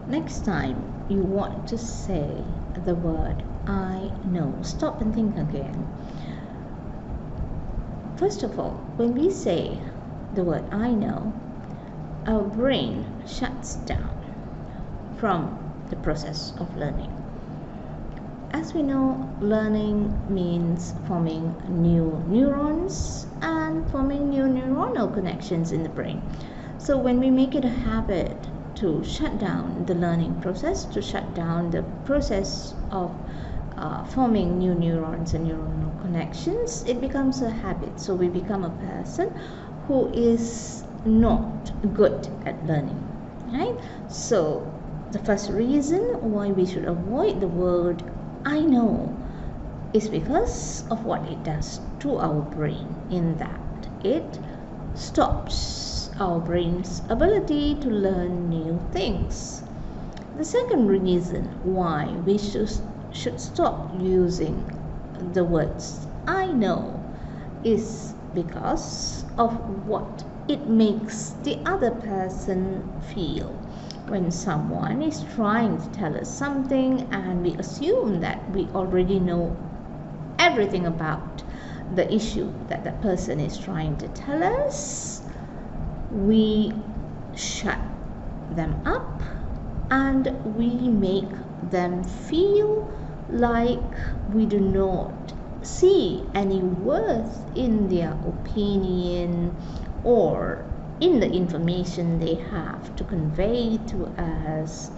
Next time you want to say the word I know, stop and think again. First of all, when we say the word I know, our brain shuts down from the process of learning. As we know, learning means forming new neurons and forming new neuronal connections in the brain. So when we make it a habit to shut down the learning process, to shut down the process of forming new neurons and neuronal connections, it becomes a habit. So we become a person who is not good at learning, right? So the first reason why we should avoid the word I know is because of what it does to our brain, in that it stops our brain's ability to learn new things. The second reason why we should stop using the words I know is because of what it makes the other person feel. When someone is trying to tell us something and we assume that we already know everything about the issue that the person is trying to tell us, we shut them up and we make them feel like we do not see any worth in their opinion or in the information they have to convey to us.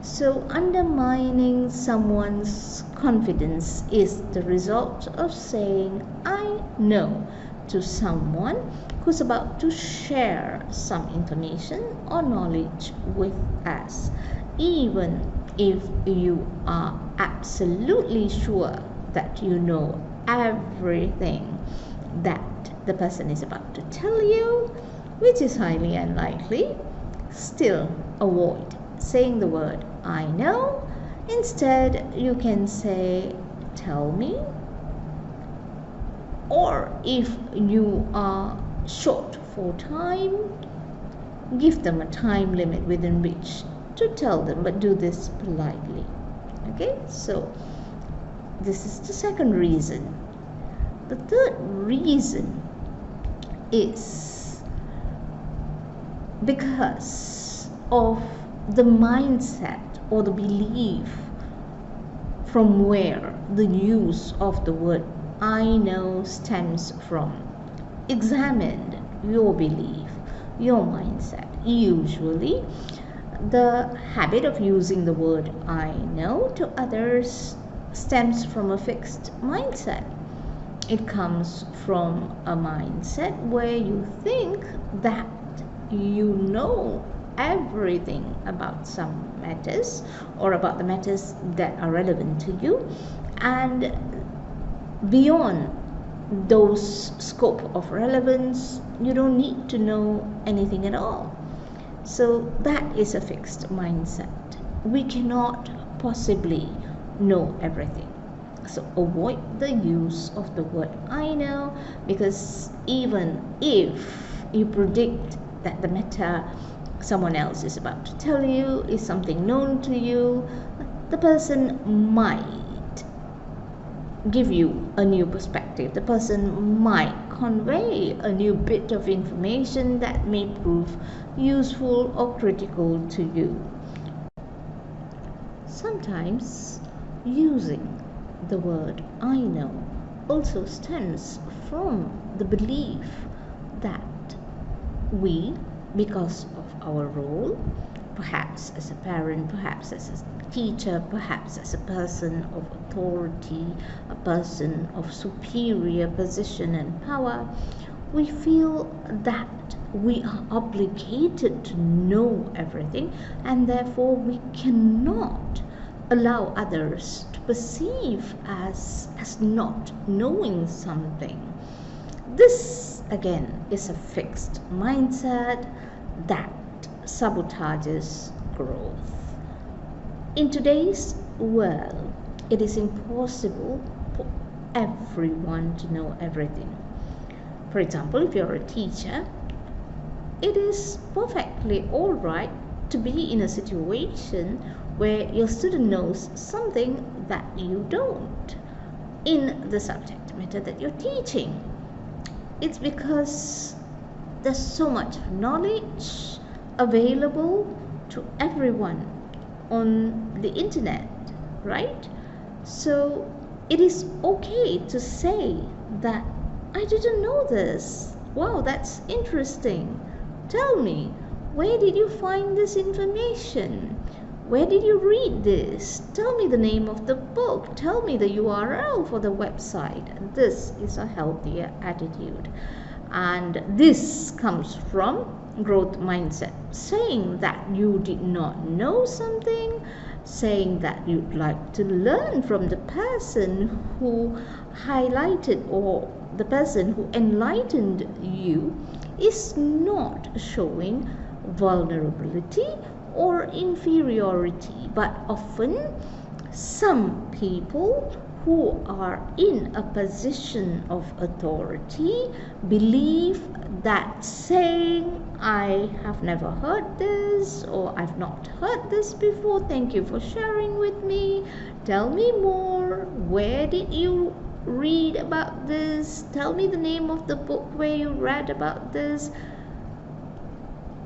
So undermining someone's confidence is the result of saying I know to someone who's about to share some information or knowledge with us, even if you are absolutely sure that you know everything that the person is about to tell you, which is highly unlikely. Still avoid saying the word I know. Instead, you can say tell me, or if you are short for time, give them a time limit within which to tell them, but do this politely. Okay, so this is the second reason. The third reason is because of the mindset or the belief from where the use of the word I know stems from. Examine your belief, your mindset. Usually, the habit of using the word I know to others stems from a fixed mindset. It comes from a mindset where you think that you know everything about some matters or about the matters that are relevant to you, and beyond those scope of relevance, you don't need to know anything at all. So that is a fixed mindset. We cannot possibly know everything. So avoid the use of the word I know, because even if you predict that the matter someone else is about to tell you is something known to you, the person might give you a new perspective. The person might convey a new bit of information that may prove useful or critical to you. Sometimes using the word I know also stems from the belief that we, because of our role, perhaps as a parent, perhaps as a teacher, perhaps as a person of authority, a person of superior position and power, we feel that we are obligated to know everything, and therefore we cannot allow others to perceive us as not knowing something. This again is a fixed mindset that sabotages growth. In today's world, it is impossible for everyone to know everything. For example, if you're a teacher, it is perfectly all right to be in a situation where your student knows something that you don't in the subject matter that you're teaching. It's because there's so much knowledge available to everyone on the internet, right? So it is okay to say that I didn't know this. Wow, that's interesting. Tell me, where did you find this information? Where did you read this? Tell me the name of the book. Tell me the URL for the website. This is a healthier attitude. And this comes from growth mindset. Saying that you did not know something, saying that you'd like to learn from the person who highlighted or the person who enlightened you is not showing vulnerability or inferiority, but often some people who are in a position of authority believe that saying I have never heard this or I've not heard this before, thank you for sharing with me, tell me more, where did you read about this, tell me the name of the book where you read about this.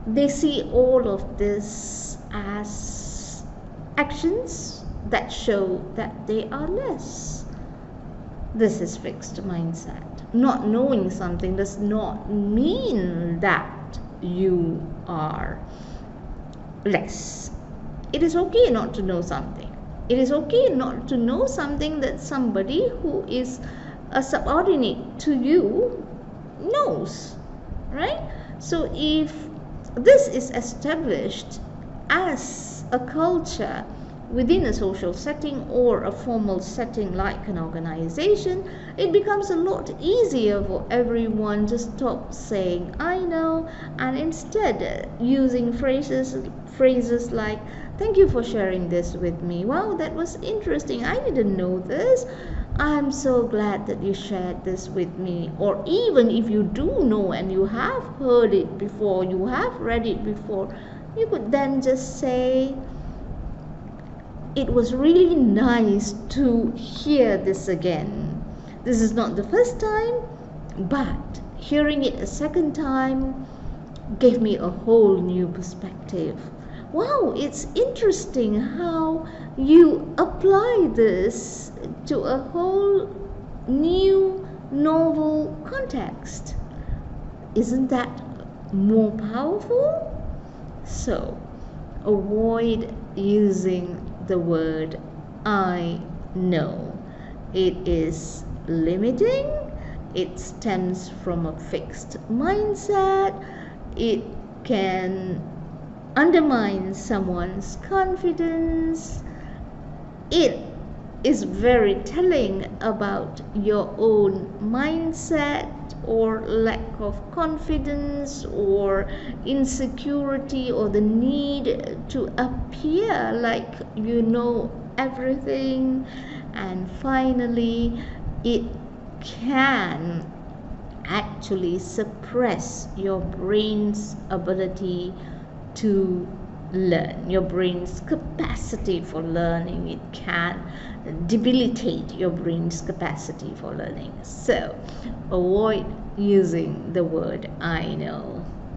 They see all of this as actions that show that they are less. This is fixed mindset. Not knowing something does not mean that you are less. It is okay not to know something. It is okay not to know something that somebody who is a subordinate to you knows, right? So if this is established as a culture within a social setting or a formal setting like an organization, it becomes a lot easier for everyone to stop saying I know and instead using phrases like thank you for sharing this with me. Wow, that was interesting. I didn't know this. I'm so glad that you shared this with me. Or even if you do know and you have heard it before, you have read it before, you could then just say, it was really nice to hear this again. This is not the first time, but hearing it a second time gave me a whole new perspective. Wow, it's interesting how you apply this to a whole new novel context. Isn't that more powerful? So, avoid using the word I know. It is limiting. It stems from a fixed mindset. It can undermine someone's confidence. It is very telling about your own mindset or lack of confidence or insecurity or the need to appear like you know everything. And finally, it can actually suppress your brain's ability to learn, your brain's capacity for learning. It can debilitate your brain's capacity for learning. So avoid using the word I know.